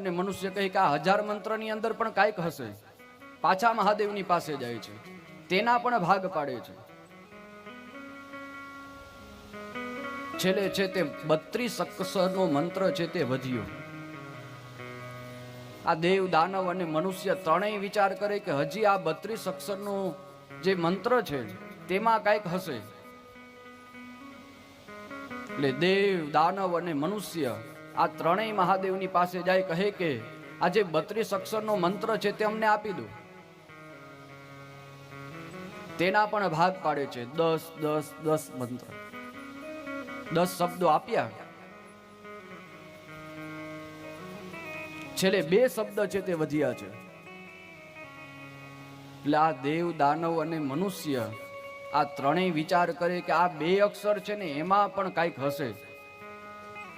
અને મનુષ્ય કહે કે આ 1000 મંત્રની અંદર પણ કાંઈક હશે. પાછા મહાદેવની પાસે જાય છે, તેના પણ ભાગ પાડે છે. છેલ્લે છે તે 32 અક્ષરનો મંત્ર છે તે વધ્યો. આ દેવ, દાનવ અને મનુષ્ય ત્રણેય વિચાર કરે કે હજી આ 32 અક્ષરનો જે મંત્ર છે તેમાં કાંઈક હશે. એટલે દેવ, દાનવ અને મનુષ્ય આ ત્રણેય મહાદેવની પાસે જાય, કહે કે આ જે 32 અક્ષરનો મંત્ર છે તે અમને આપી દો. તેના પણ ભાગ પાડે છે. 10 10 10 મંત્ર, 10 શબ્દો આપ્યા. છેલ્લે 2 શબ્દ છે તે વધ્યા છે. એટલે આ દેવ, દાનવ અને મનુષ્ય આ ત્રણેય વિચાર કરે કે આ 2 અક્ષર છે ને એમાં પણ કાંઈક હશે.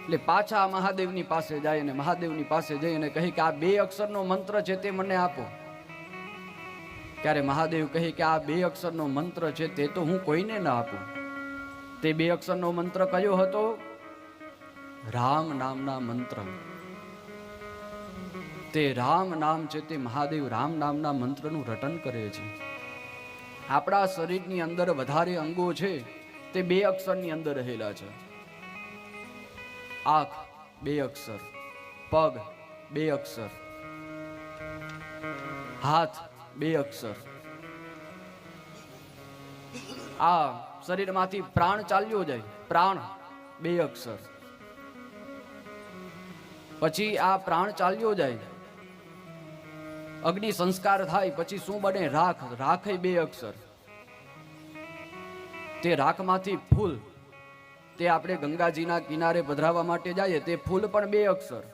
એટલે પાછા મહાદેવની પાસે જાય અને મહાદેવની પાસે જઈ અને કહે કે આ 2 અક્ષરનો મંત્ર છે તે મને આપો. ત્યારે મહાદેવ કહે કે આ 2 અક્ષરનો મંત્ર છે તે તો હું કોઈને ના આપું. તે 2 અક્ષરનો મંત્ર કયો હતો? રામ નામના મંત્ર. તે રામ નામ છે તે મહાદેવ રામ નામના મંત્રનું રટન કરે છે. આપણા શરીરની અંદર વધારે અંગો છે તે 2 અક્ષરની અંદર રહેલા છે. આંખ 2 અક્ષર, પગ 2 અક્ષર, હાથ 2 અક્ષર. આ શરીરમાંથી પ્રાણ ચાલ્યો જાય, પ્રાણ 2 અક્ષર. પછી આ પ્રાણ ચાલ્યો જાય, અગ્નિ સંસ્કાર થાય, પછી શું બને? રાખ. રાખ 2 અક્ષર. તે રાખમાંથી ફૂલ, તે આપણે ગંગાજીના કિનારે પધરાવવા માટે જઈએ, તે ફૂલ પણ 2 અક્ષર.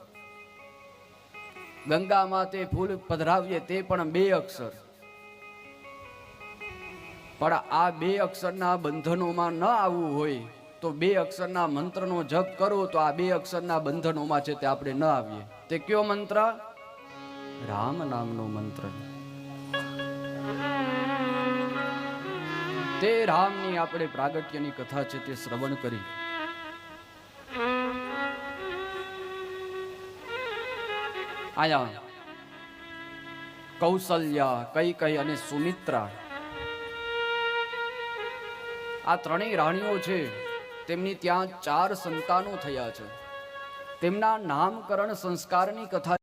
ગંગામાં તે ફૂલ પધરાવીએ તે પણ 2 અક્ષર. પણ આ 2 અક્ષરના બંધનોમાં ન આવવું હોય તો 2 અક્ષરના મંત્રનો જપ કરો તો આ 2 અક્ષરના બંધનોમાં છે તે આપણે ન આવીએ. તે કયો મંત્ર? રામ નામનો મંત્ર. તે રામની આપણે પ્રાગટ્યની કથા છે તે શ્રવણ કરી. આયા કૌશલ્યા, કૈકેયી અને સુમિત્રા આ ત્રણેય રાણીઓ છે, તેમની ત્યાં 4 સંતાનો થયા છે. તેમના નામકરણ સંસ્કારની કથા